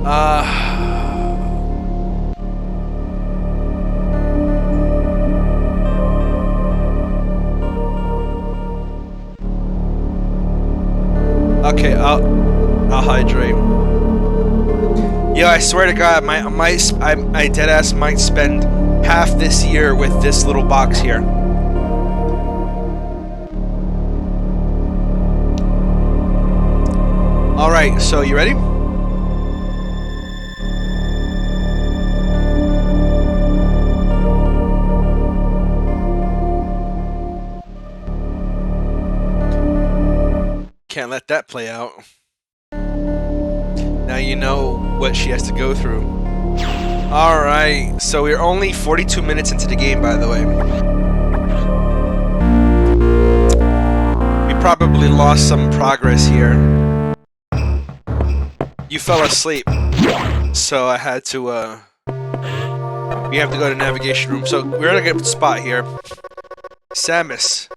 Okay, I'll hydrate. Yo, I swear to God, I deadass might spend half this year with this little box here. All right, so you ready? Can't let that play out. Now you know what she has to go through. Alright, so we're only 42 minutes into the game, by the way. We probably lost some progress here. You fell asleep, so I had to, we have to go to navigation room. So we're in a good spot here. Samus,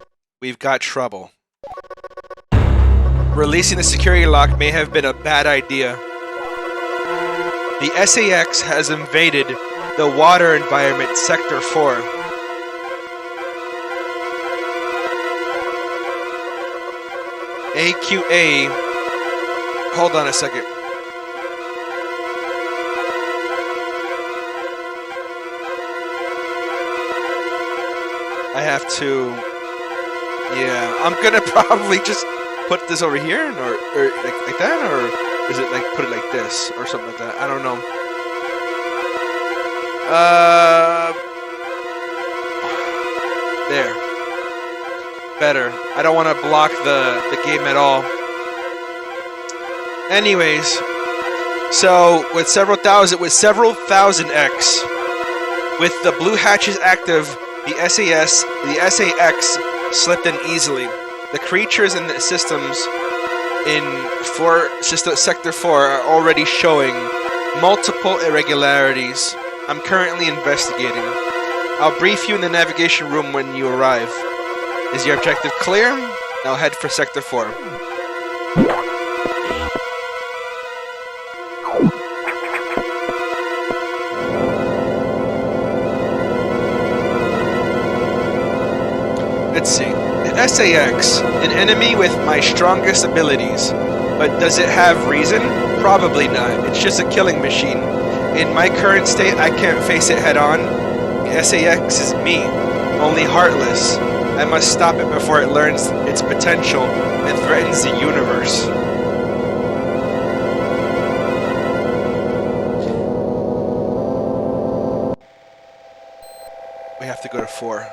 we've got trouble. Releasing the security lock may have been a bad idea. The SAX has invaded the water environment, Sector 4. AQA... Hold on a second. I have to... Yeah, I'm gonna probably just put this over here, or like that, or is it like put it like this, or something like that? I don't know. There. Better. I don't want to block the game at all. Anyways, so with several thousand X, with the blue hatches active, the SAX slipped in easily. The creatures and the systems in Sector 4 are already showing multiple irregularities. I'm currently investigating. I'll brief you in the navigation room when you arrive. Is your objective clear? Now head for Sector 4. Let's see. SAX, an enemy with my strongest abilities. But does it have reason? Probably not. It's just a killing machine. In my current state, I can't face it head on. The SAX is me, only heartless. I must stop it before it learns its potential and threatens the universe. We have to go to 4.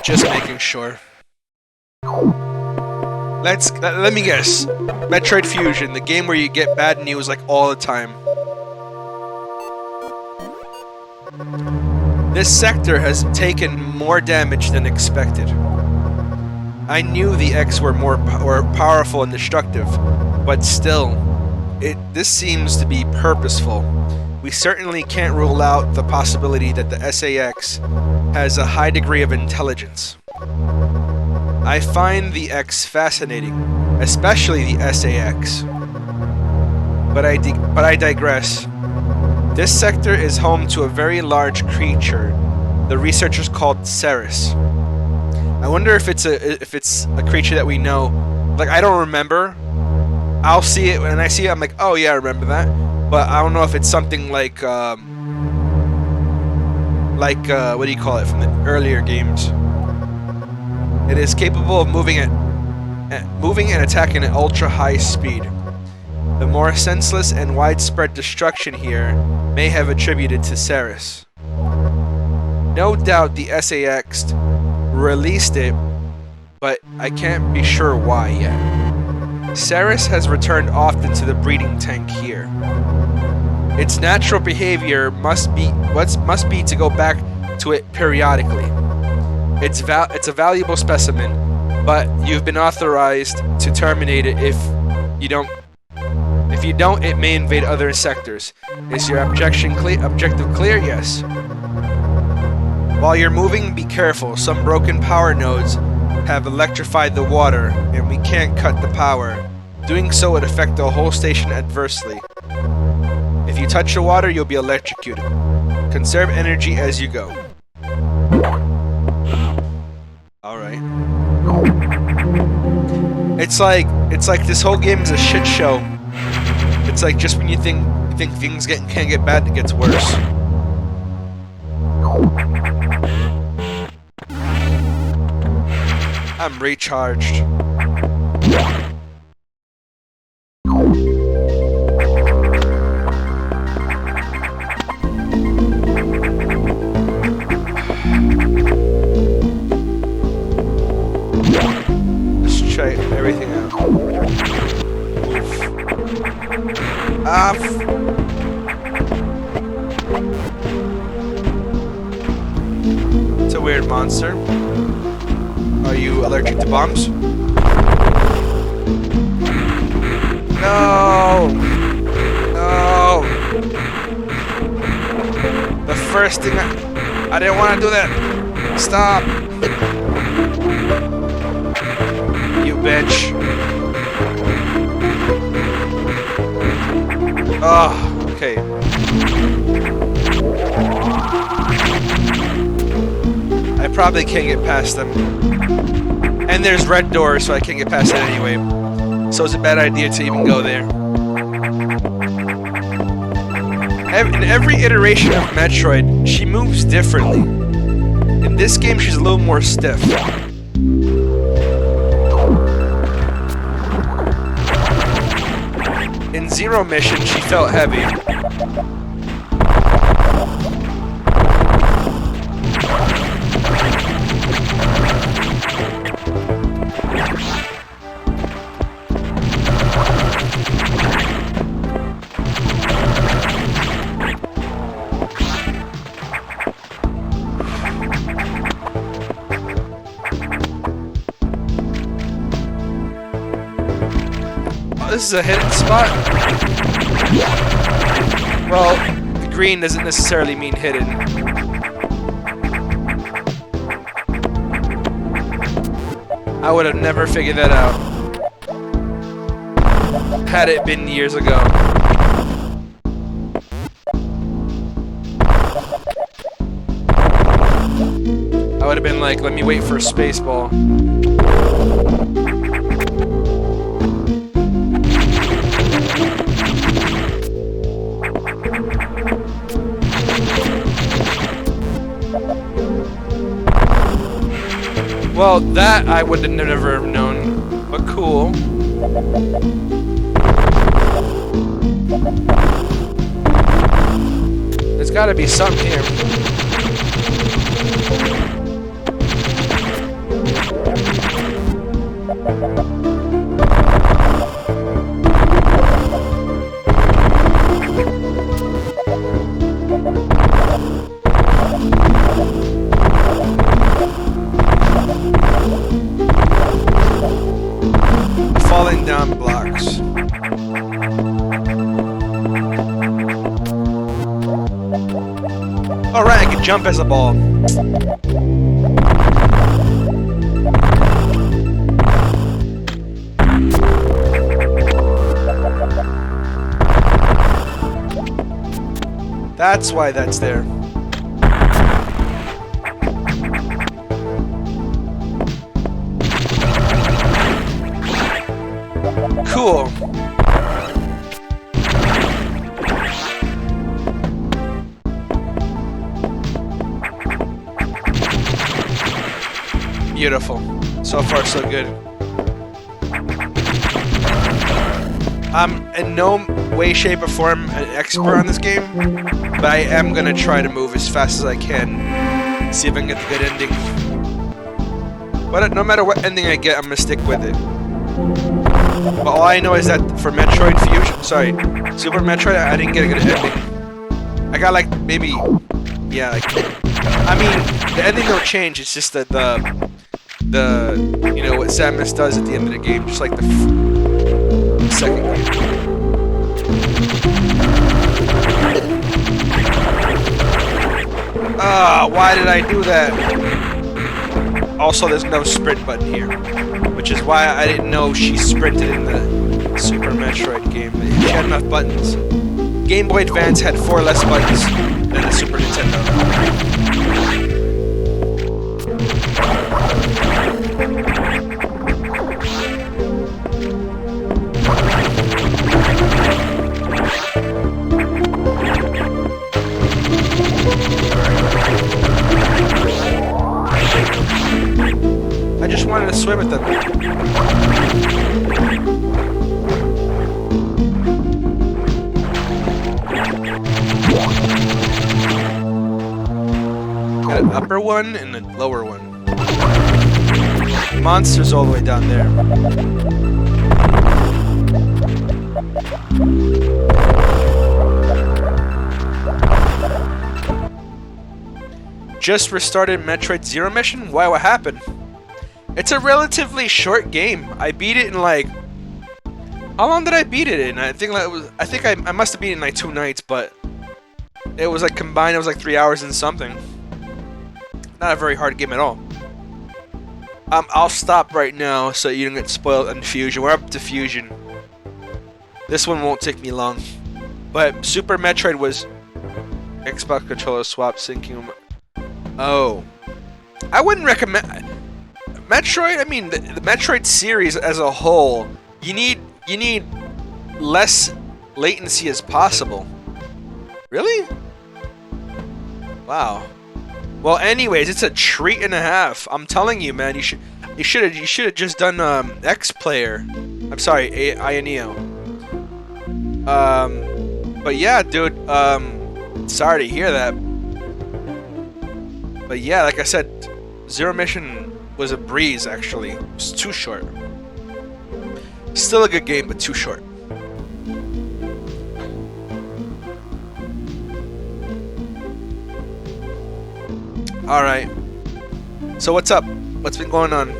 Just making sure. Let me guess. Metroid Fusion, the game where you get bad news like all the time. This sector has taken more damage than expected. I knew the X were more powerful and destructive, but still, this seems to be purposeful. We certainly can't rule out the possibility that the SAX has a high degree of intelligence. I find the X fascinating, especially the SAX. But I digress. This sector is home to a very large creature the researchers called Ceres. I wonder if it's a creature that we know. Like, I don't remember. I'll see it when I see it. I'm like, oh yeah, I remember that. But I don't know if it's something like what do you call it from the earlier games? It is capable of moving and attacking at ultra high speed. The more senseless and widespread destruction here may have attributed to Ceres. No doubt the SAX released it, but I can't be sure why yet. Ceres has returned often to the breeding tank here. Its natural behavior must be to go back to it periodically. It's a valuable specimen, but you've been authorized to terminate it if you don't. If you don't, it may invade other sectors. Is your objective clear? Yes. While you're moving, be careful. Some broken power nodes have electrified the water, and we can't cut the power. Doing so would affect the whole station adversely. If you touch the water, you'll be electrocuted. Conserve energy as you go. Alright. It's like this whole game is a shit show. It's like just when you think things can't get bad, it gets worse. I'm recharged. Let's try everything out. It's a weird monster. Are you allergic to bombs? No! No! The first thing I didn't want to do that! Stop! You bitch. Oh, okay. I probably can't get past them. And there's red doors, so I can't get past it anyway. So it's a bad idea to even go there. In every iteration of Metroid, she moves differently. In this game, she's a little more stiff. In Zero Mission, she felt heavy. This is a hidden spot. Well, the green doesn't necessarily mean hidden. I would have never figured that out had it been years ago. I would have been like, let me wait for a space ball. Well, that I would have never have known, but cool. There's gotta be something here. Falling down blocks. Alright, I can jump as a ball. That's why that's there. Cool. Beautiful. So far, so good. I'm in no way, shape, or form an expert on this game, but I am gonna try to move as fast as I can, see if I can get the good ending. But no matter what ending I get, I'm gonna stick with it. But all I know is that for Metroid Fusion, sorry, Super Metroid, I didn't get a good ending. I got like maybe, yeah, like, I mean, the ending don't change. It's just that you know, what Samus does at the end of the game, just like the second game. Ah, why did I do that? Also, there's no sprint button here, which is why I didn't know she sprinted in the Super Metroid game. She had enough buttons. Game Boy Advance had 4 less buttons than the Super Nintendo. I just wanted to swim with them. Got an upper one and a lower one. Monsters all the way down there. Just restarted Metroid Zero Mission? Why, what happened? It's a relatively short game. I beat it in like... How long did I beat it in? I think I must have beat it in like 2 nights, but... It was like combined, it was like 3 hours and something. Not a very hard game at all. I'll stop right now so you don't get spoiled on Fusion. We're up to Fusion. This one won't take me long. But Super Metroid was... Xbox controller swap syncing... Oh. I wouldn't recommend... Metroid, I mean, the Metroid series as a whole, you need less latency as possible. Really? Wow. Well, anyways, it's a treat and a half. I'm telling you, man, you should have just done X Player. I'm sorry, Ioneo. But yeah, dude, sorry to hear that. But yeah, like I said, Zero Mission was a breeze, actually. It was too short. Still a good game, but too short. Alright. So what's up? What's been going on?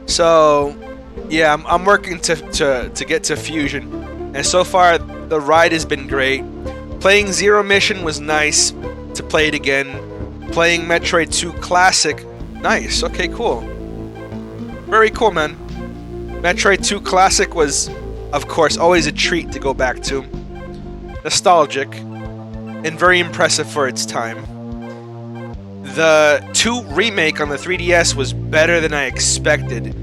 So, yeah, I'm working to get to Fusion. And so far, the ride has been great. Playing Zero Mission was nice to play it again. Playing Metroid 2 Classic, nice. Okay, cool. Very cool, man. Metroid 2 Classic was, of course, always a treat to go back to. Nostalgic. And very impressive for its time. The 2 remake on the 3DS was better than I expected.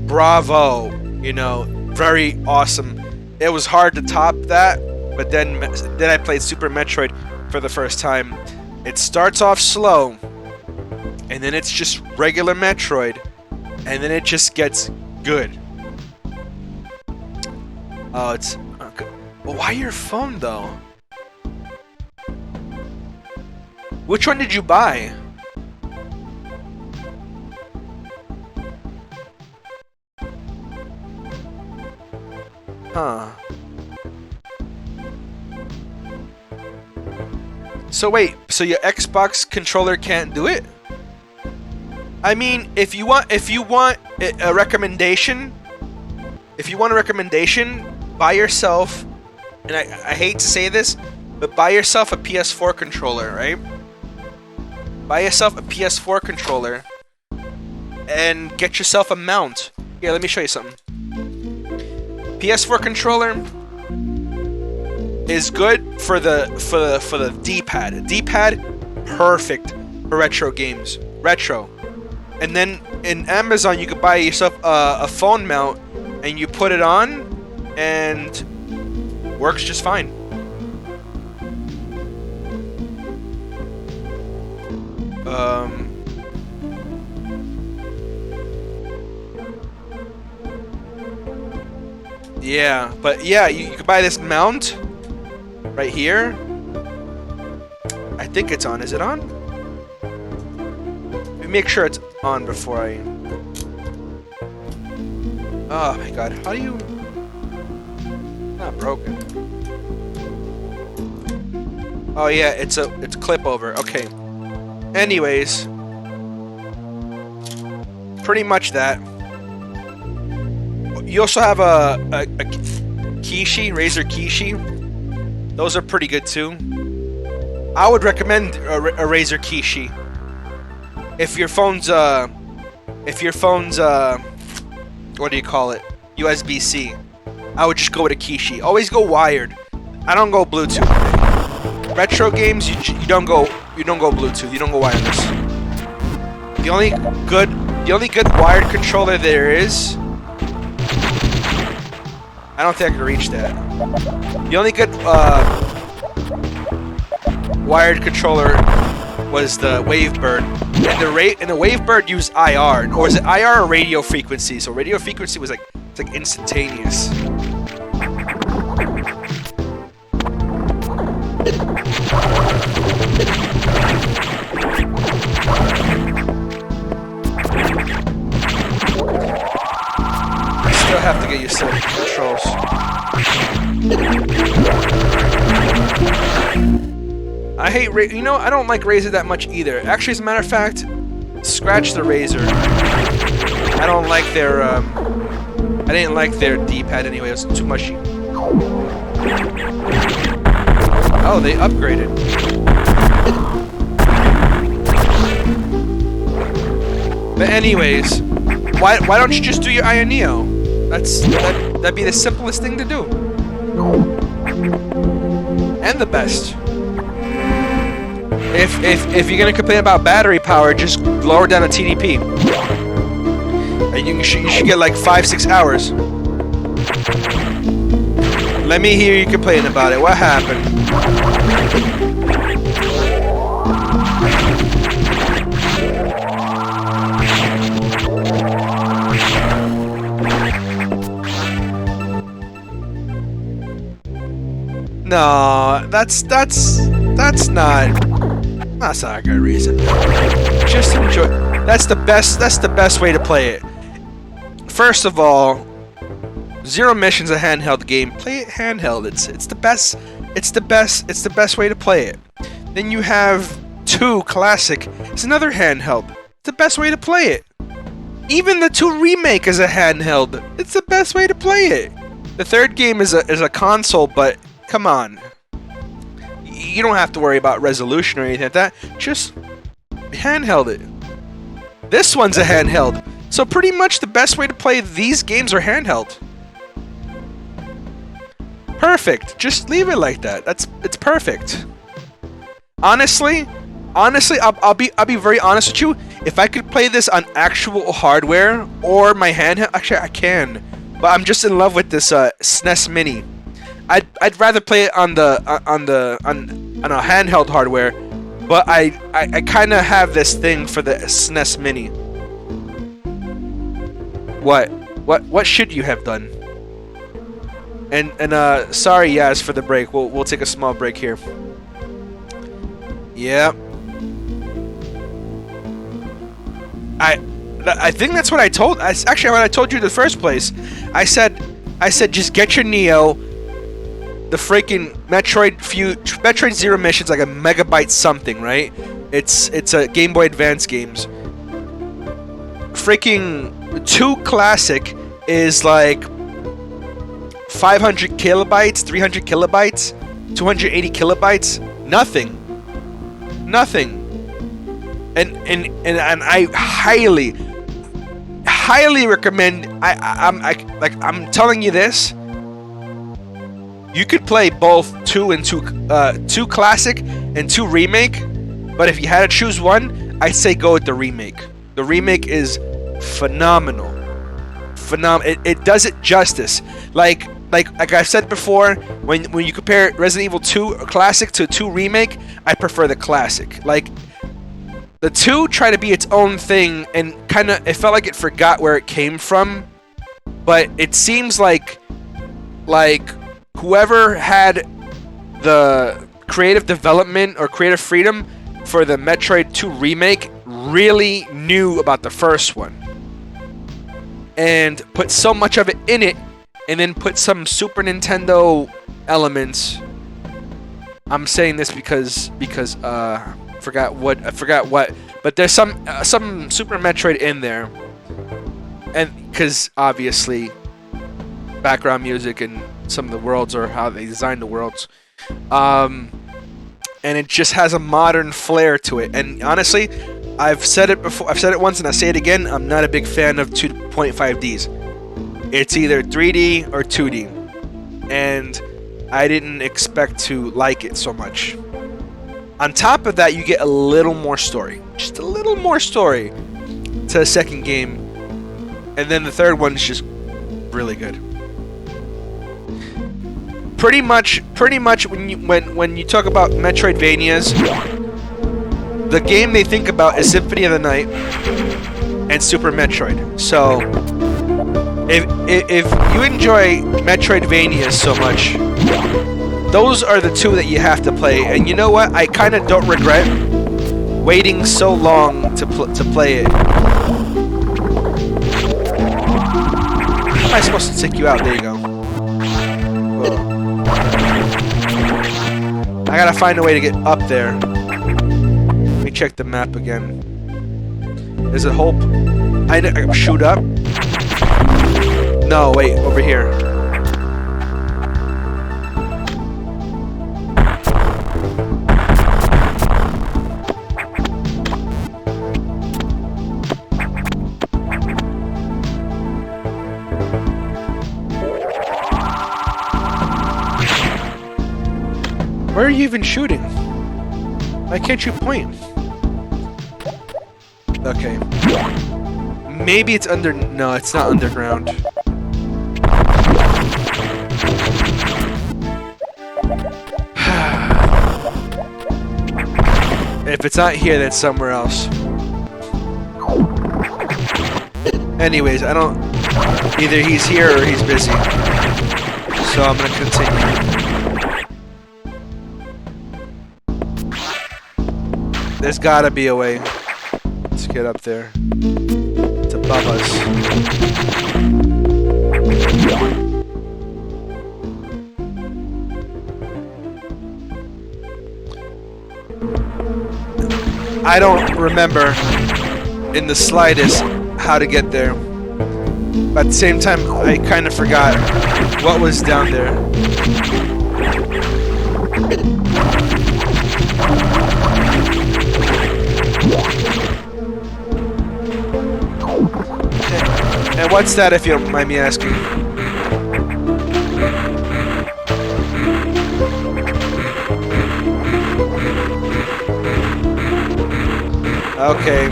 Bravo. You know, very awesome. It was hard to top that, but then I played Super Metroid for the first time. It starts off slow, and then it's just regular Metroid, and then it just gets good. Oh, it's... Okay. Well, why your phone, though? Which one did you buy? Huh. So wait, so your Xbox controller can't do it? I mean, if you want a recommendation, buy yourself, and I hate to say this, but buy yourself a PS4 controller, right? Buy yourself a PS4 controller and get yourself a mount. Here, let me show you something. PS4 controller is good for the D-pad. D-pad, perfect for retro games. Retro. And then in Amazon, you could buy yourself a phone mount, and you put it on, and works just fine. Yeah, but yeah, you could buy this mount right here. I think it's on. Is it on? Let me make sure it's on before I... Oh my god, how do you... Not broken. Oh yeah, it's clip over. Okay. Anyways, pretty much that. You also have a Kishi, Razer Kishi. Those are pretty good too. I would recommend a Razer Kishi. If your phone's what do you call it? USB-C. I would just go with a Kishi. Always go wired. I don't go Bluetooth. Retro games, you don't go Bluetooth. You don't go wireless. The only good wired controller there is. I don't think I can reach that. The only good wired controller was the Wavebird, and the Wavebird used IR, or is it IR or radio frequency? So radio frequency was like instantaneous. I still have to get used to the controls. I hate I don't like Razer that much either. Actually, as a matter of fact, scratch the Razer. I don't like their I didn't like their D-pad anyway. It was too mushy. Oh, they upgraded. But anyways, why don't you just do your Aya Neo? That'd be the simplest thing to do. And the best. If you're gonna complain about battery power, just lower down the TDP. And you should get like 5-6 hours. Let me hear you complain about it. What happened? No, that's not a good reason. Just enjoy. That's the best way to play it. First of all, Zero Mission's a handheld game. Play it handheld. It's the best. It's the best way to play it. Then you have 2 Classic. It's another handheld. It's the best way to play it. Even the 2 Remake is a handheld. It's the best way to play it. The third game is a console, but come on. You don't have to worry about resolution or anything like that. Just handheld it. This one's a handheld. So pretty much the best way to play these games are handheld. Perfect. Just leave it like that. It's perfect. Honestly, I'll be very honest with you. If I could play this on actual hardware or my handheld, actually I can. But I'm just in love with this SNES Mini. I'd rather play it on a handheld hardware, but I kind of have this thing for the SNES Mini. What should you have done? And sorry, Yaz, for the break. We'll take a small break here. Yeah. I think that's what I told. Actually, what I told you in the first place. I said just get your Neo. The freaking Metroid Zero Mission's like a megabyte something, right? It's a Game Boy Advance games. Freaking 2 Classic is like 500 kilobytes, 300 kilobytes, 280 kilobytes. Nothing. And I highly recommend. I'm telling you this. You could play both 2 Classic and 2 Remake, but if you had to choose one, I'd say go with the Remake. The Remake is phenomenal. It does it justice. Like I've said before, when you compare Resident Evil 2 Classic to 2 Remake, I prefer the Classic. Like the 2 tried to be its own thing, and it felt like it forgot where it came from. But it seems like whoever had the creative development or creative freedom for the Metroid 2 Remake really knew about the first one. And put so much of it in it, and then put some Super Nintendo elements. I'm saying this because forgot what, but there's some Super Metroid in there, and because obviously background music and some of the worlds or how they designed the worlds, and it just has a modern flair to it. And honestly, I've said it before, I've said it once, and I say it again. I'm not a big fan of 2.5Ds. It's either 3D or 2D, and I didn't expect to like it so much. On top of that, you get a little more story. Just a little more story to the second game. And then the third one's just really good. Pretty much when you talk about Metroidvanias, the game they think about is Symphony of the Night and Super Metroid. So if you enjoy Metroidvanias so much, those are the two that you have to play. And you know what? I kind of don't regret waiting so long to play it. How am I supposed to take you out? There you go. Whoa. I gotta find a way to get up there. Let me check the map again. Is it hope? I shoot up? No, wait, over here. Where are you even shooting? Why can't you point? Okay. Maybe it's under... No, it's not underground. If it's not here, then it's somewhere else. Anyways, I don't... Either he's here or he's busy. So I'm gonna continue. There's gotta be a way. Let's get up there. It's above us. I don't remember in the slightest how to get there. But at the same time, I kind of forgot what was down there. And what's that, if you don't mind me asking? Okay,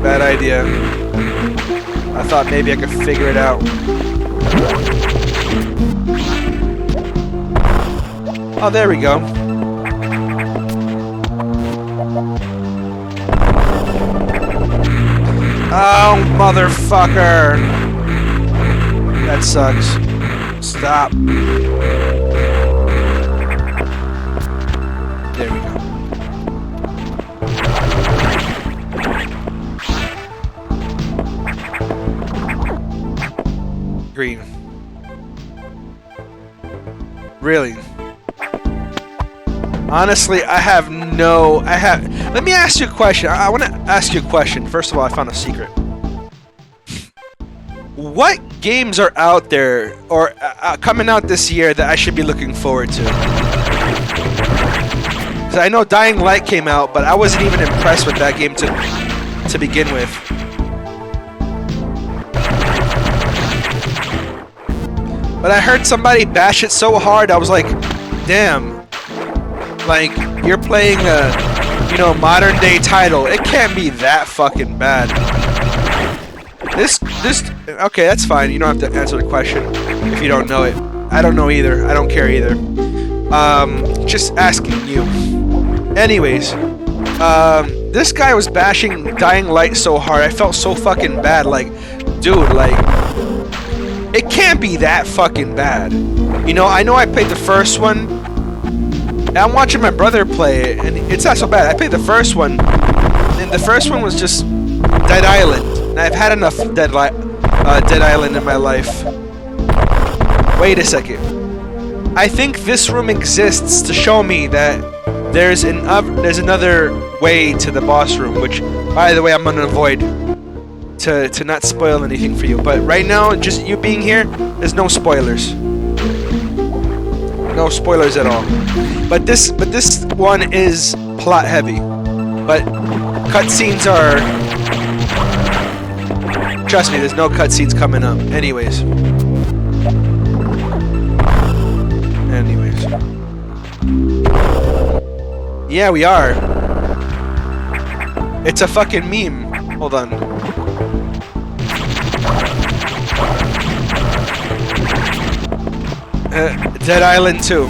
bad idea. I thought maybe I could figure it out. Oh, there we go. Oh, motherfucker! That sucks. Stop. There we go. Green. Really? Honestly, let me ask you a question. I want to ask you a question. First of all, I found a secret. What games are out there or coming out this year that I should be looking forward to? Because I know Dying Light came out, but I wasn't even impressed with that game to begin with. But I heard somebody bash it so hard, I was like, damn. Like, you're playing a, modern day title. It can't be that fucking bad. Okay, that's fine. You don't have to answer the question if you don't know it. I don't know either. I don't care either. Just asking you. Anyways, this guy was bashing Dying Light so hard. I felt so fucking bad. Like, dude, like, it can't be that fucking bad. I know I played the first one. And I'm watching my brother play it, and it's not so bad. I played the first one, and the first one was just Dead Island. And I've had enough Dead Island in my life. Wait a second. I think this room exists to show me that there's another way to the boss room, which, by the way, I'm gonna avoid to not spoil anything for you. But right now, just you being here, there's no spoilers. No spoilers at all. But this one is plot heavy. But cutscenes are. Trust me, there's no cutscenes coming up. Anyways. Yeah, we are. It's a fucking meme. Hold on. Dead Island 2.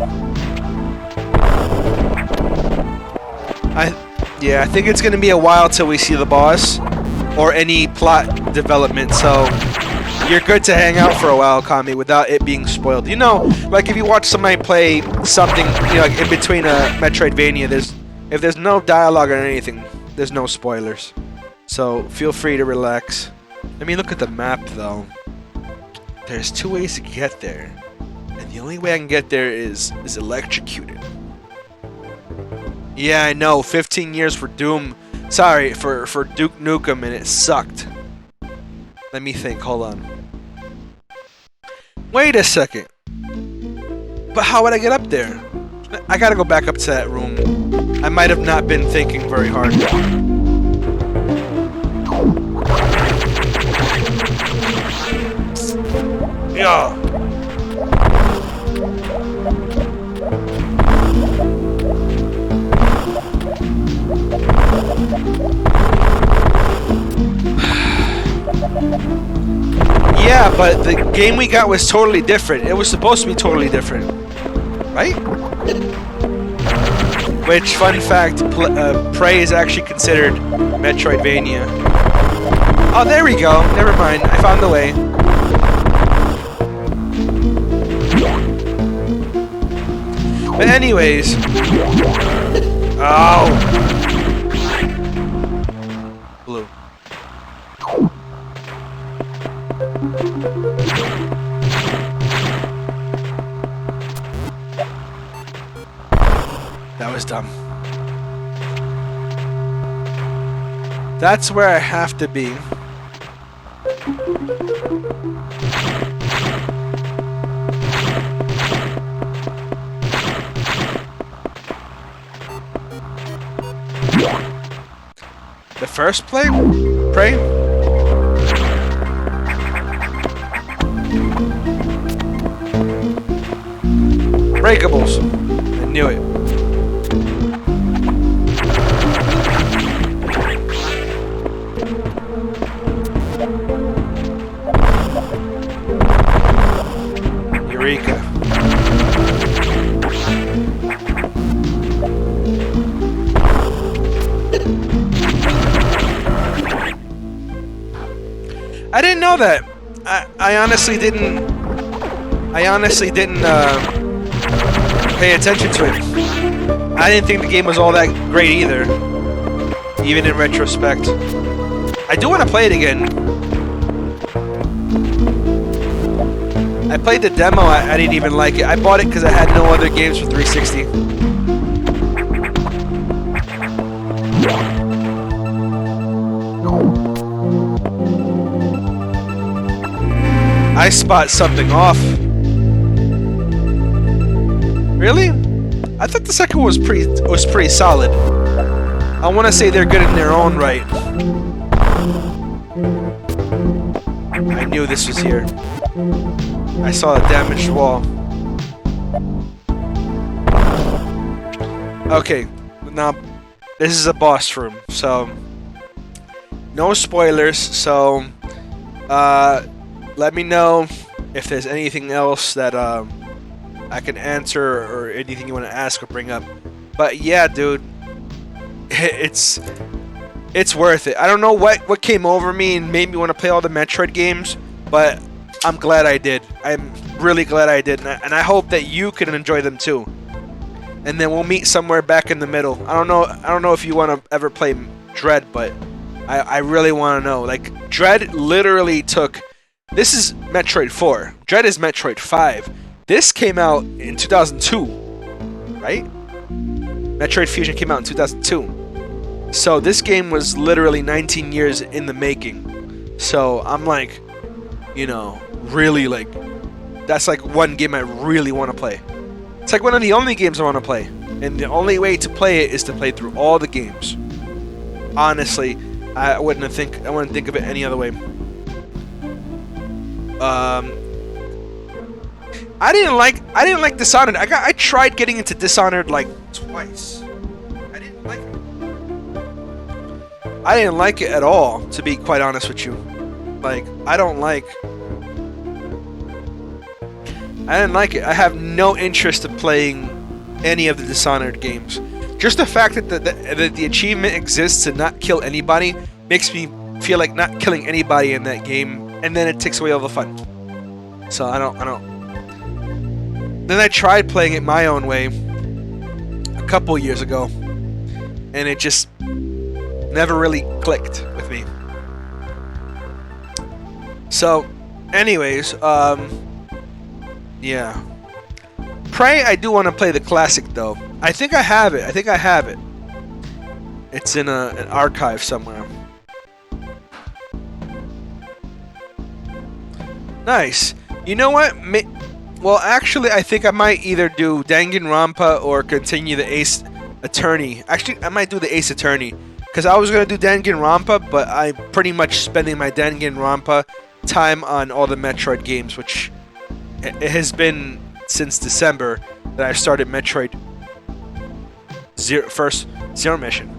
I think it's gonna be a while till we see the boss or any plot development, so you're good to hang out for a while, Kami, without it being spoiled. You know, like if you watch somebody play something, you know, like in between a Metroidvania, if there's no dialogue or anything, there's no spoilers. So feel free to relax. Let me look at the map though. There's 2 ways to get there, and the only way I can get there is electrocuted. Yeah, I know. 15 years for Doom. Sorry, for Duke Nukem, and it sucked. Let me think. Hold on. Wait a second. But how would I get up there? I gotta go back up to that room. I might have not been thinking very hard. Yeah. Yeah, but the game we got was totally different. It was supposed to be totally different. Right? Which, fun fact, Prey is actually considered Metroidvania. Oh, there we go. Never mind. I found the way. But anyways. Oh. Blue. That was dumb. That's where I have to be. The first Prey? Breakables. I knew it. Eureka. I didn't know that. I honestly didn't pay attention to it. I didn't think the game was all that great either, even in retrospect. I do want to play it again. I played the demo, I didn't even like it. I bought it because I had no other games for 360. I spot something off. Really? I thought the second one was pretty solid. I want to say they're good in their own right. I knew this was here. I saw a damaged wall. Okay, now this is a boss room, so no spoilers. So let me know if there's anything else that I can answer or anything you want to ask or bring up. But yeah, dude, it's worth it. I don't know what came over me and made me want to play all the Metroid games, but I'm glad I did. I'm really glad I did, and I hope that you can enjoy them too. And then we'll meet somewhere back in the middle. I don't know if you want to ever play Dread, but I really want to know. Like, Dread literally took. This is Metroid 4. Dread is Metroid 5. This came out in 2002, right? Metroid Fusion came out in 2002. So this game was literally 19 years in the making. So I'm like, you know, really like, that's like one game I really want to play. It's like one of the only games I want to play. And the only way to play it is to play through all the games. Honestly, I wouldn't think of it any other way. I didn't like Dishonored. I tried getting into Dishonored like twice. I didn't like it. I didn't like it at all, to be quite honest with you. Like, I didn't like it. I have no interest in playing any of the Dishonored games. Just the fact that the achievement exists to not kill anybody makes me feel like not killing anybody in that game, and then it takes away all the fun. So I don't. Then I tried playing it my own way a couple years ago, and it just never really clicked with me. So, anyways, yeah. Prey, I do want to play the classic though. I think I have it. It's in an archive somewhere. Nice. You know what? Well, actually, I think I might either do Danganronpa or continue the Ace Attorney. Actually, I might do the Ace Attorney. Because I was going to do Danganronpa, but I'm pretty much spending my Danganronpa time on all the Metroid games, which it has been since December that I started Metroid Zero Mission.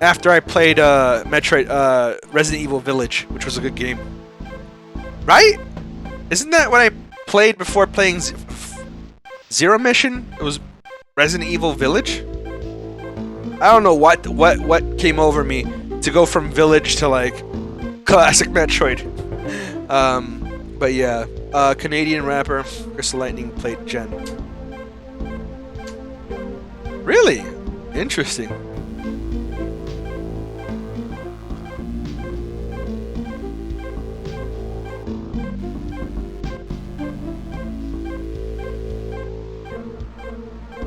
After I played Resident Evil Village, which was a good game. Right? Isn't that what I played before playing Zero Mission? It was Resident Evil Village? I don't know what came over me to go from Village to like classic Metroid. But yeah, Canadian rapper Crystal Lightning played Jen. Really? Interesting.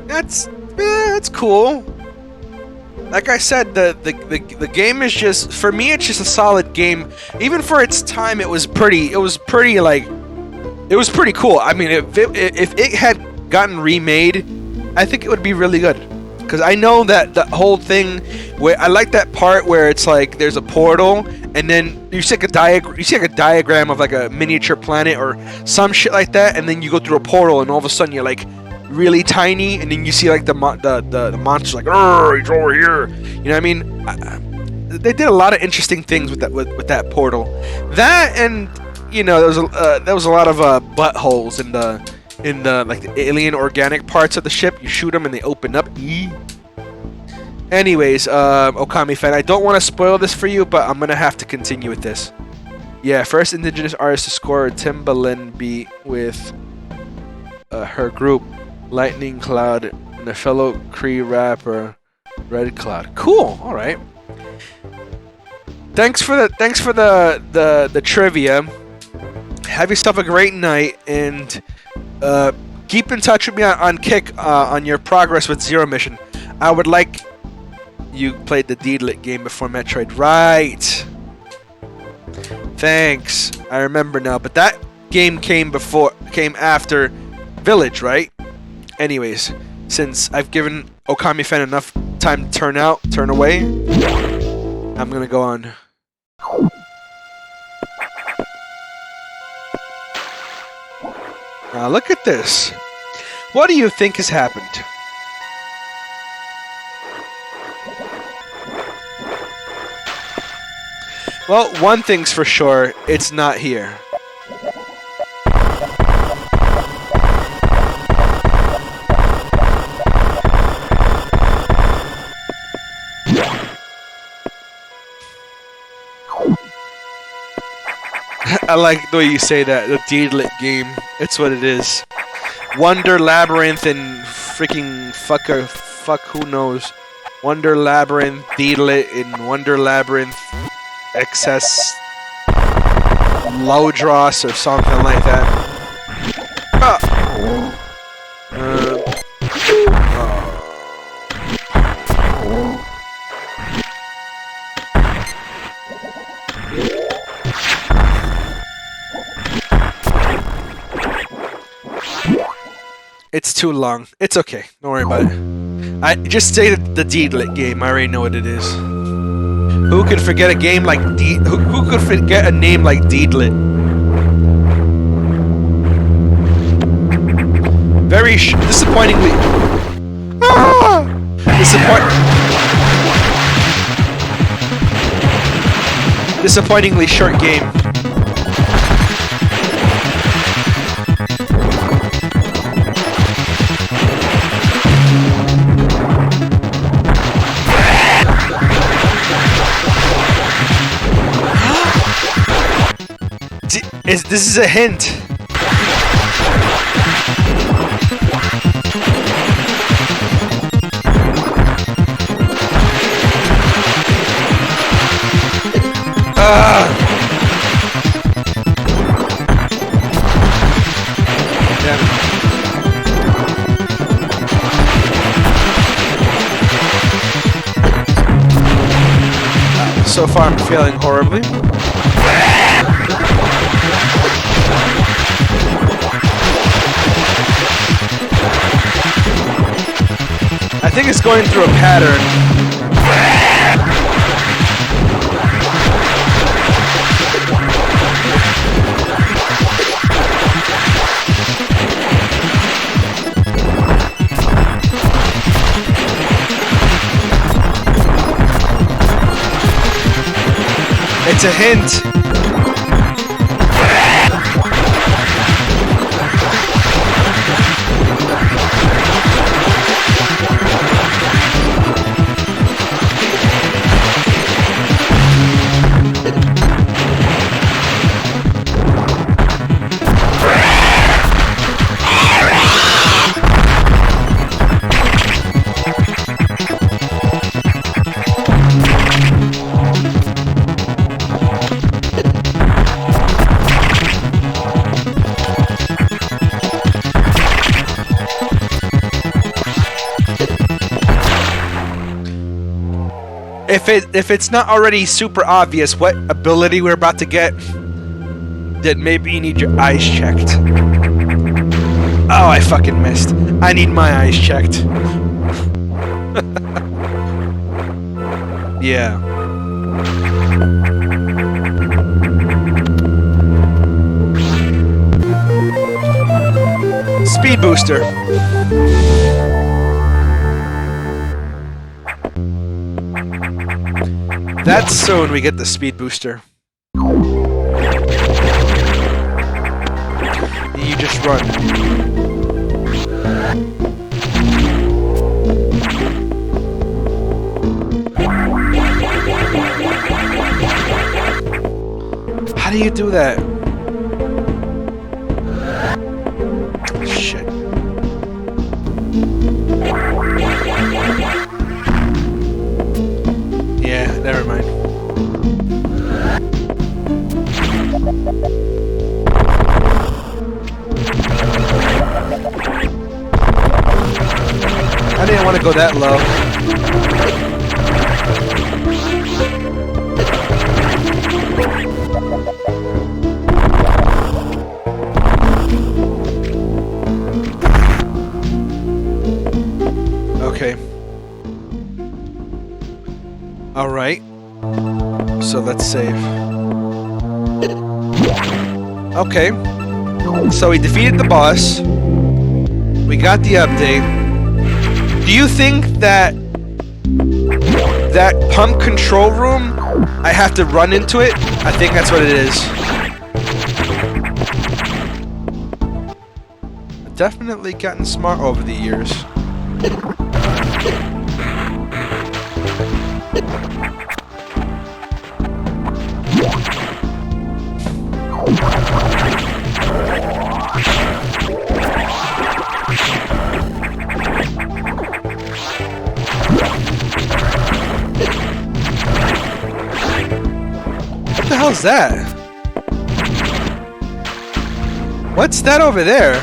That's cool. Like I said, the game is just, for me, it's just a solid game. Even for its time, it was pretty cool. I mean, if it had gotten remade, I think it would be really good. Because I know that the whole thing, where I like that part where it's like there's a portal, and then you see like a diagram of like a miniature planet or some shit like that, and then you go through a portal, and all of a sudden you're like really tiny, and then you see like the monster's like, he's over here. You know what I mean? They did a lot of interesting things with that portal. That, and you know, there was a lot of buttholes in the like the alien organic parts of the ship. You shoot them and they open up. Anyways, Okami fan, I don't want to spoil this for you, but I'm gonna have to continue with this. Yeah, first indigenous artist to score a Timbaland beat with her group Lightning Cloud and a fellow Cree rapper Red Cloud. Cool. All right. Thanks for the trivia. Have yourself a great night, and keep in touch with me on Kick on your progress with Zero Mission. I would like you played the Deedlit game before Metroid, right? Thanks. I remember now, but that game came after Village, right? Anyways, since I've given Okami fan enough time to turn away, I'm gonna go on. Now look at this. What do you think has happened? Well, one thing's for sure, it's not here. I like the way you say that, the Deedlit game. It's what it is. Wonder Labyrinth and freaking fuck who knows. Wonder Labyrinth, Deedlit, and Wonder Labyrinth Excess Lodros or something like that. It's too long. It's okay. Don't worry about it. I just say the Deedlit game. I already know what it is. Who could forget a game like who could forget a name like Deedlit? Very disappointingly. Ah! Disappointingly short game. This is a hint. So far, I'm failing horribly. I think it's going through a pattern. It's a hint. If it's not already super obvious what ability we're about to get, then maybe you need your eyes checked. Oh, I fucking missed. I need my eyes checked. Yeah. Speed booster. That's soon we get the speed booster. You just run. How do you do that? Shit. Yeah, never mind. I didn't want to go that low. Okay. All right. So let's save. Okay. So we defeated the boss. We got the update. Do you think that pump control room, I have to run into it? I think that's what it is. I've definitely gotten smart over the years. What the hell's that? What's that over there?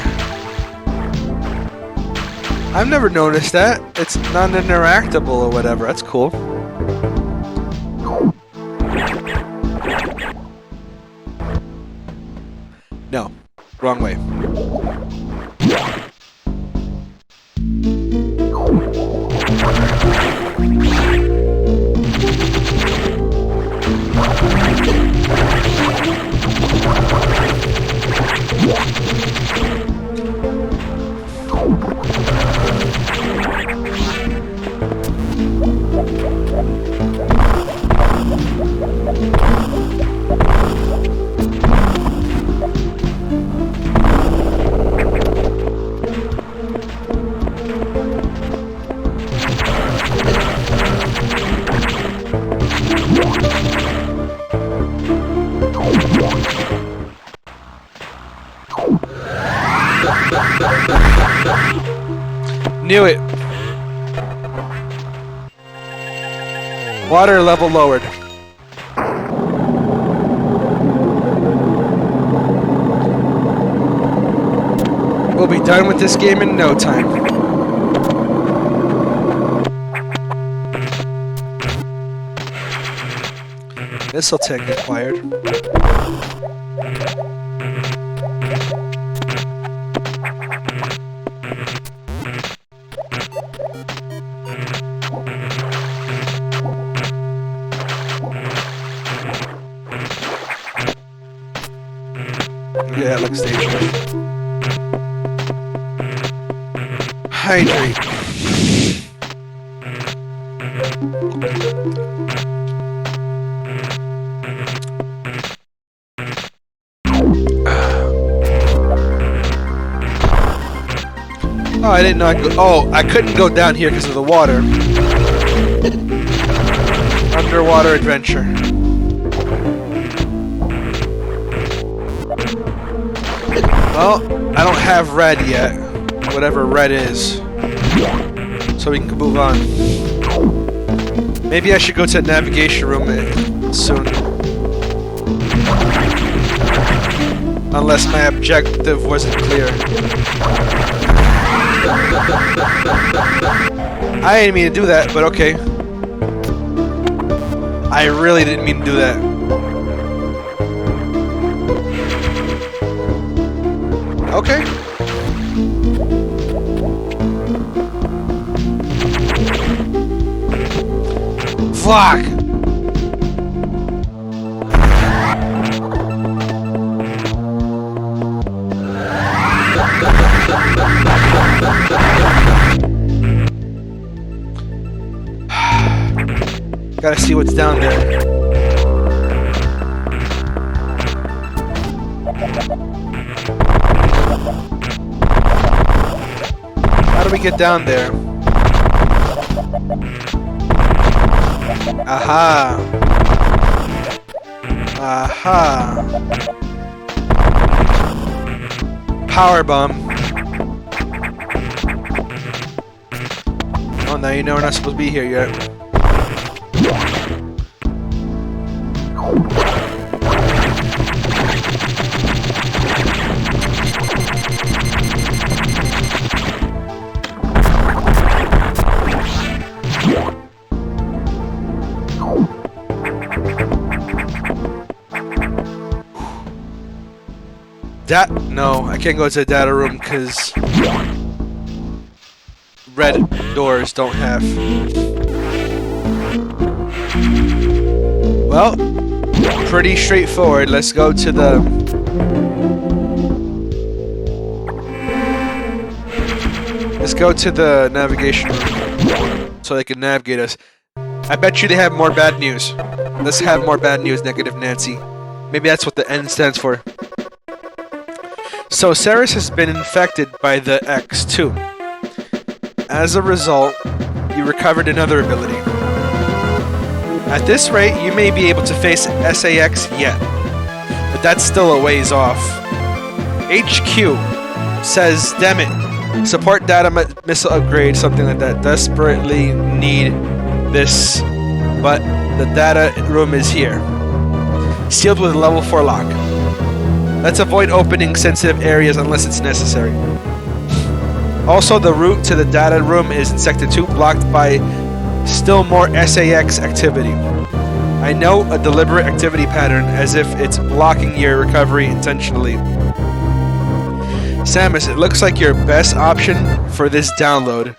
I've never noticed that. It's non-interactable or whatever. That's cool. No. Wrong way. Knew it. Water level lowered. We'll be done with this game in no time. This'll take acquired. Yeah, it looks dangerous. Hydrate. Oh, I didn't know I could. Oh, I couldn't go down here because of the water. Underwater adventure. Well, I don't have red yet. Whatever red is. So we can move on. Maybe I should go to the navigation room soon. Unless my objective wasn't clear. I didn't mean to do that, but okay. I really didn't mean to do that. Okay. Fuck! Gotta see what's down there. How do we get down there? Aha! Aha! Power bomb. Oh, now you know we're not supposed to be here yet. No, I can't go to the data room because red doors don't have. Well, pretty straightforward. Let's go to the navigation room so they can navigate us. I bet you they have more bad news. Let's have more bad news, Negative Nancy. Maybe that's what the N stands for. So Ceres has been infected by the X2. As a result, you recovered another ability. At this rate, you may be able to face SAX yet, but that's still a ways off. HQ says, damn it, support data missile upgrade, something like that. Desperately need this, but the data room is here. Sealed with a level 4 lock. Let's avoid opening sensitive areas unless it's necessary. Also, the route to the data room is in Sector 2, blocked by still more SAX activity. I know a deliberate activity pattern, as if it's blocking your recovery intentionally. Samus, it looks like your best option for this download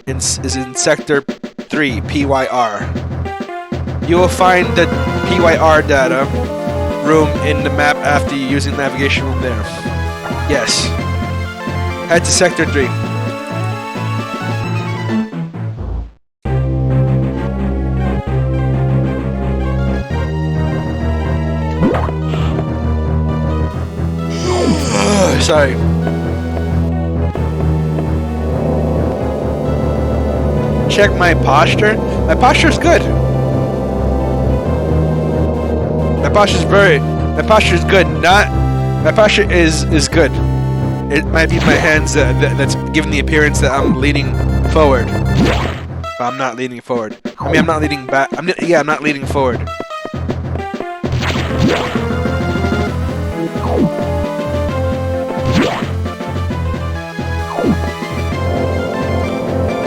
is in Sector 3, PYR. You will find the PYR data room in the map after you using navigation room there. Yes. Head to Sector 3. Sorry. Check my posture. My posture's good. My My posture is good. My posture is good. It might be my hands that's giving the appearance that I'm leaning forward. But I'm not leaning forward. I mean, I'm not leaning back. I'm not leaning forward.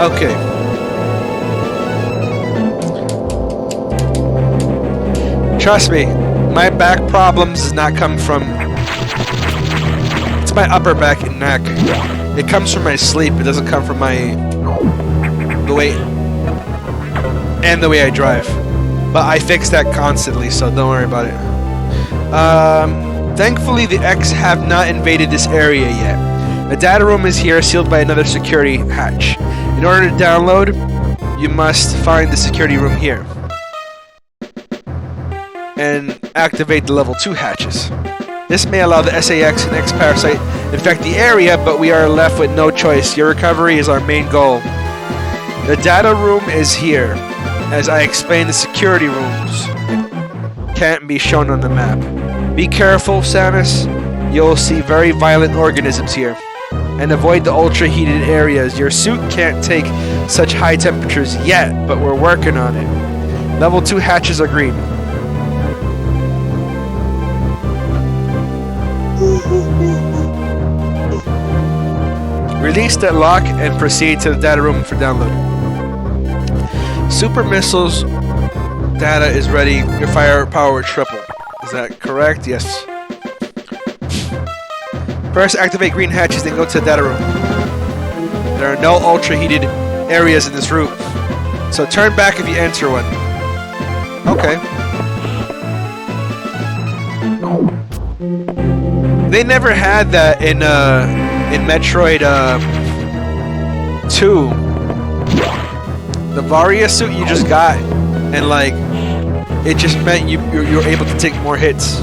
Okay. Trust me, my back problems does not come from... It's my upper back and neck. It comes from my sleep. It doesn't come from the way I drive. But I fix that constantly, so don't worry about it. Thankfully, the X have not invaded this area yet. The data room is here, sealed by another security hatch. In order to download, you must find the security room here and activate the level 2 hatches. This may allow the SAX and X-Parasite infect the area, but we are left with no choice. Your recovery is our main goal. The data room is here. As I explained, the security rooms can't be shown on the map. Be careful, Samus. You'll see very violent organisms here. And avoid the ultra-heated areas. Your suit can't take such high temperatures yet, but we're working on it. Level 2 hatches are green. Release that lock and proceed to the data room for download. Super Missiles data is ready. Your firepower will triple. Is that correct? Yes. First, activate green hatches, then go to the data room. There are no ultra-heated areas in this room, so turn back if you enter one. Okay. They never had that in Metroid 2. The Varia suit you just got, and like, it just meant you're able to take more hits.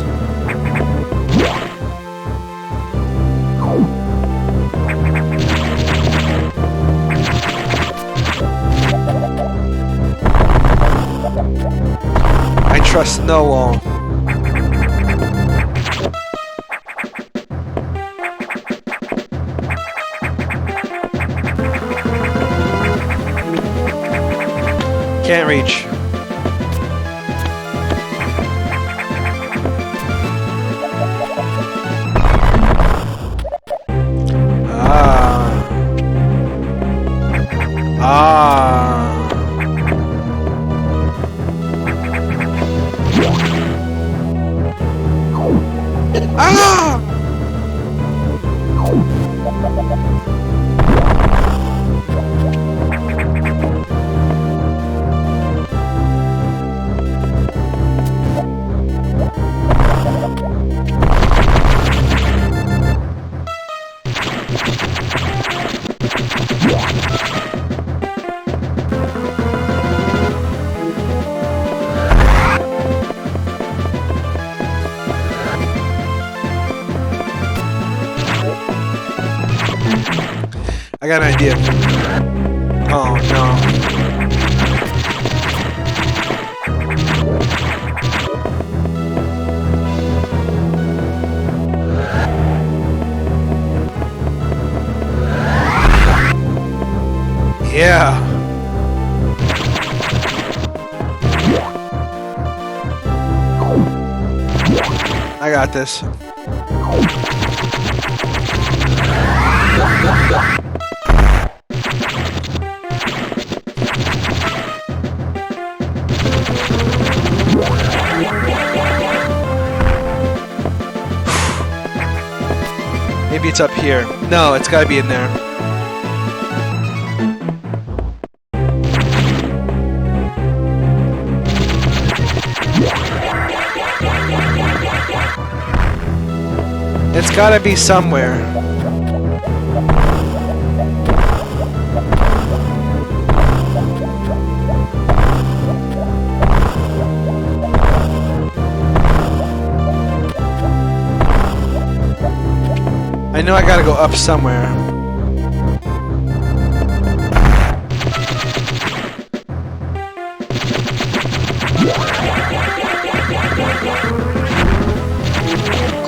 I trust no wall. Can't reach. I got an idea. Oh no. Yeah. I got this. Maybe it's up here. No, it's gotta be in there. It's gotta be somewhere. I know I gotta go up somewhere.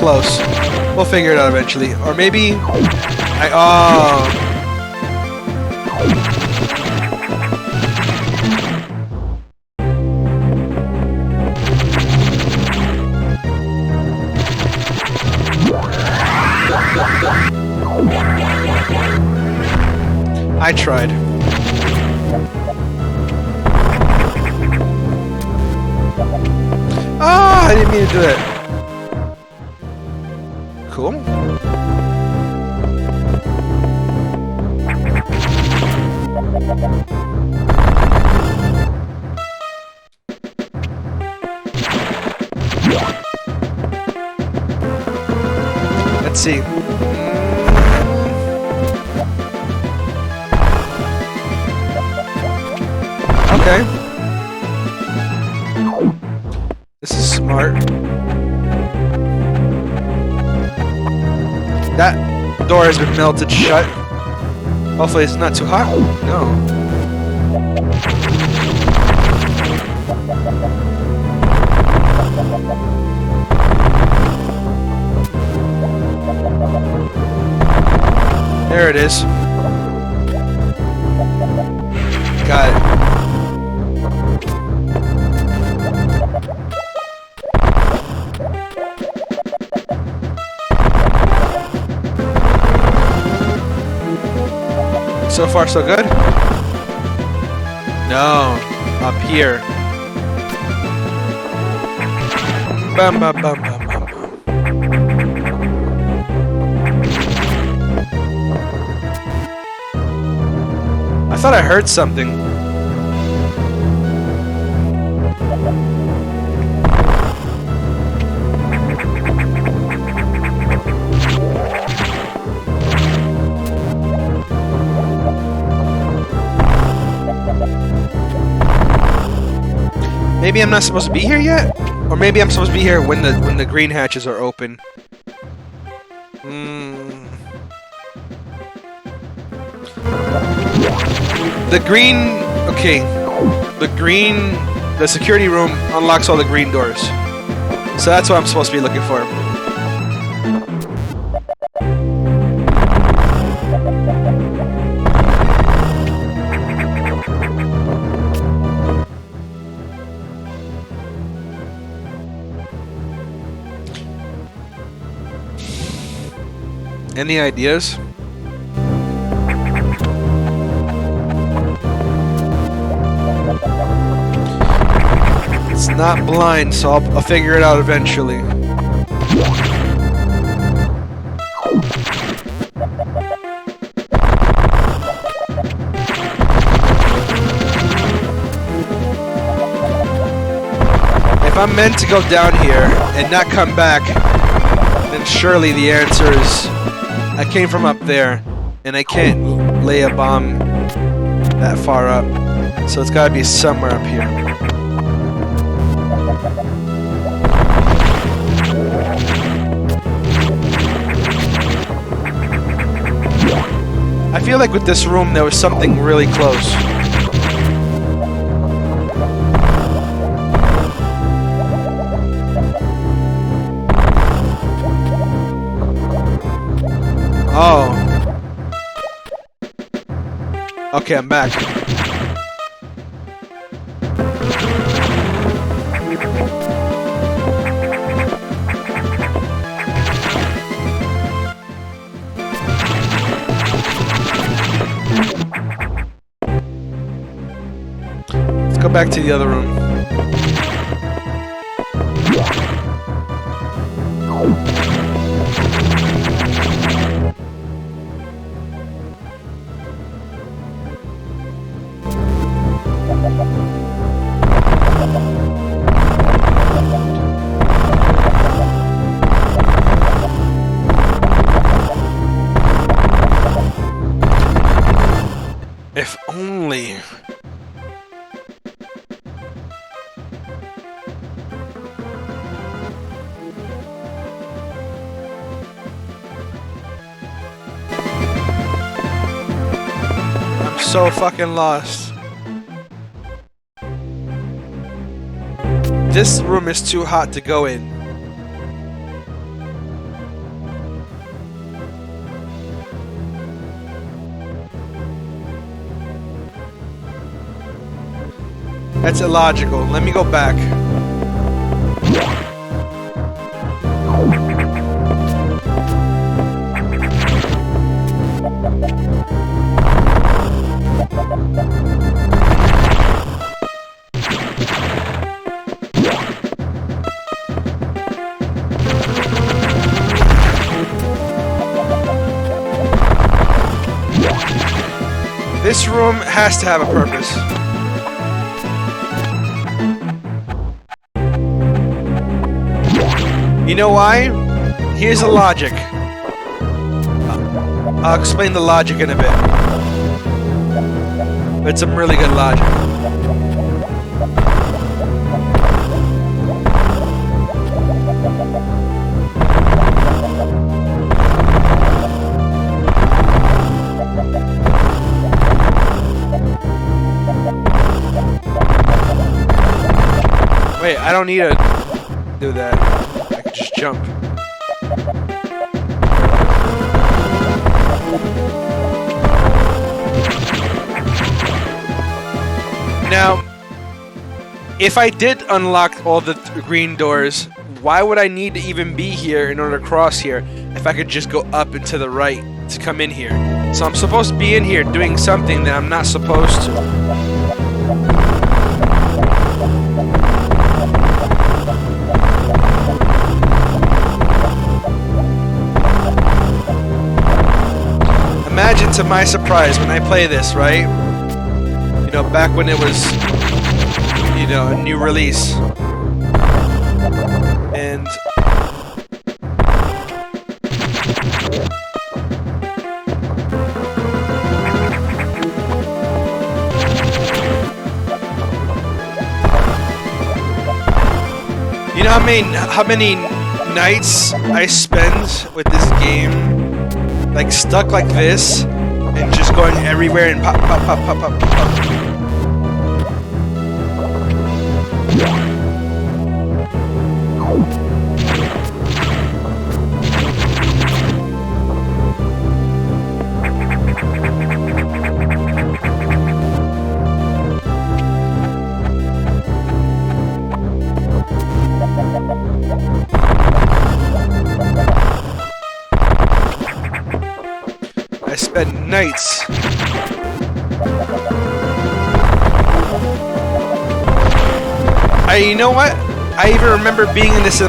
close. We'll figure it out eventually. Or maybe... Oh... I tried. Ah, I didn't mean to do it. Cool. Let's see. Okay. This is smart. That door has been melted shut. Hopefully it's not too hot. No. There it is. Got it. So far, so good? No, up here. Bum, bum, bum, bum, bum, bum. I thought I heard something. Maybe I'm not supposed to be here yet? Or maybe I'm supposed to be here when the green hatches are open. The green... Okay. The security room unlocks all the green doors. So that's what I'm supposed to be looking for. Any ideas? It's not blind, so I'll figure it out eventually. If I'm meant to go down here and not come back, then surely the answer is I came from up there, and I can't lay a bomb that far up, so it's gotta be somewhere up here. I feel like with this room there was something really close. Oh. Okay, I'm back. Let's go back to the other room. If only. I'm so fucking lost. This room is too hot to go in. That's illogical. Let me go back. This room has to have a purpose. You know why? Here's the logic. I'll explain the logic in a bit. It's some really good logic. Wait, I don't need to do that. I can just jump. Now, if I did unlock all the green doors, why would I need to even be here in order to cross here if I could just go up and to the right to come in here? So I'm supposed to be in here doing something that I'm not supposed to. Imagine, to my surprise, when I play this, right? You know, back when it was, you know, a new release. And you know how many nights I spend with this game? Like stuck like this, and just going everywhere and pop, pop, pop, pop, pop, pop. I spent nights. You know what? I even remember being in this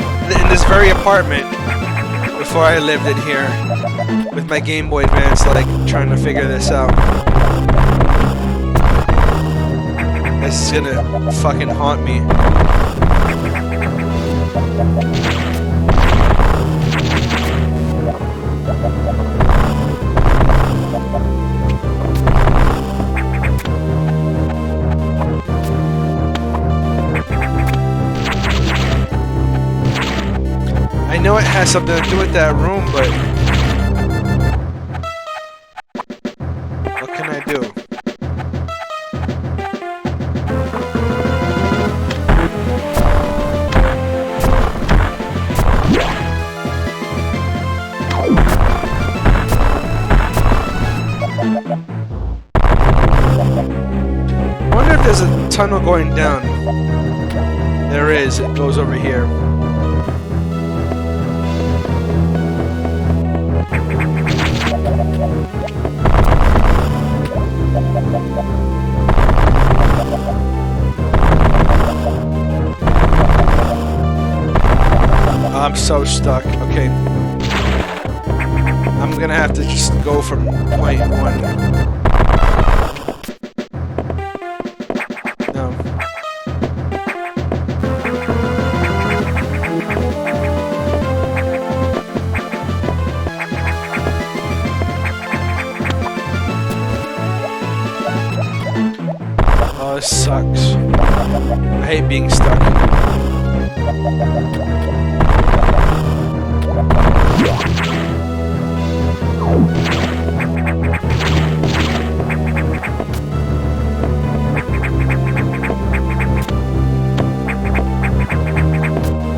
very apartment before I lived in here with my Game Boy Advance, like trying to figure this out. This is gonna fucking haunt me. I know it has something to do with that room, but what can I do? I wonder if there's a tunnel going down. There is. It goes over here. I'm so stuck. Okay. I'm gonna have to just go from point one. No. Oh, this sucks. I hate being stuck.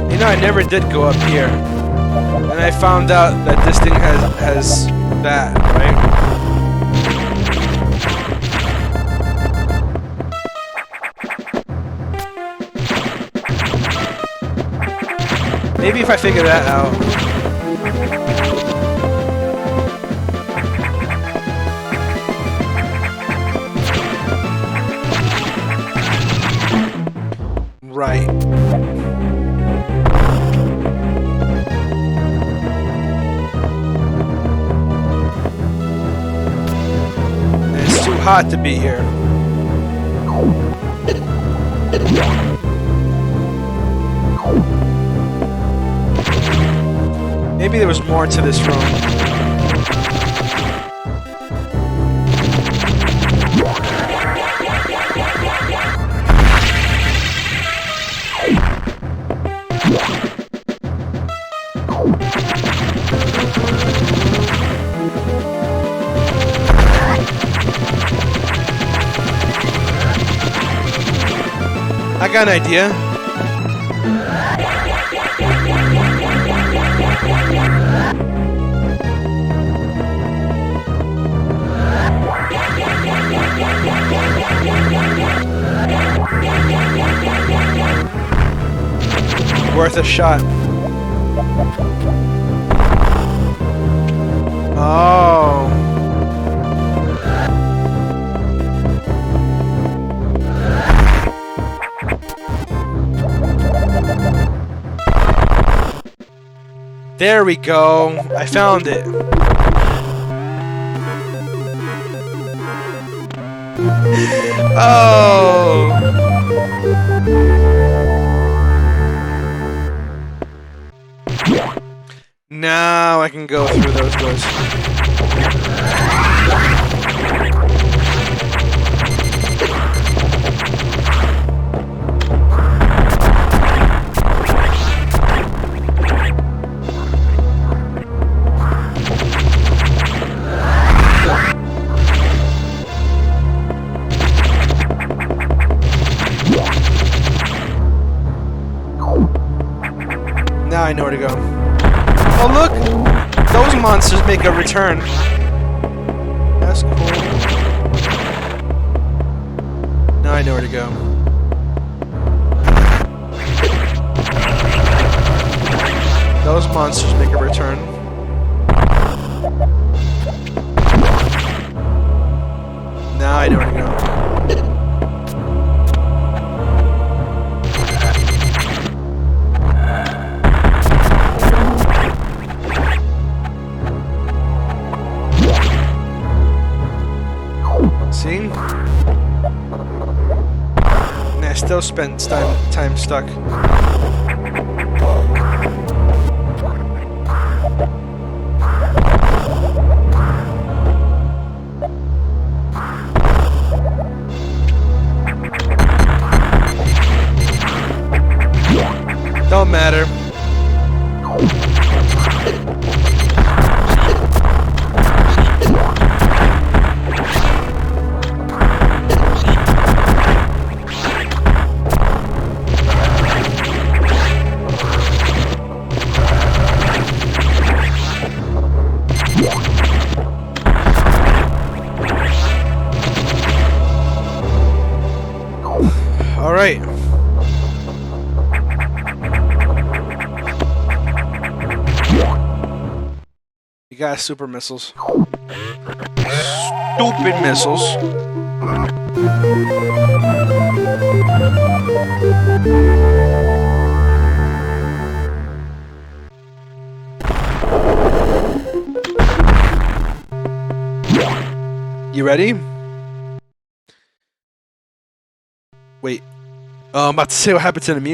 You know, I never did go up here, and I found out that this thing has that, right? Maybe if I figure that out. Right. It's too hot to be here. Maybe there was more to this room. I got an idea. Worth a shot. Oh. There we go. I found it. Oh. Now I can go through those doors. Now I know where to go. Oh look! Those monsters make a return. That's cool. Now I know where to go. Those monsters make a return. Now I know where to go. See? Nah, I still spent time stuck. Don't matter. All right. You got super missiles. Stupid missiles. You ready? Wait. Oh, I'm about to say what happened to the music.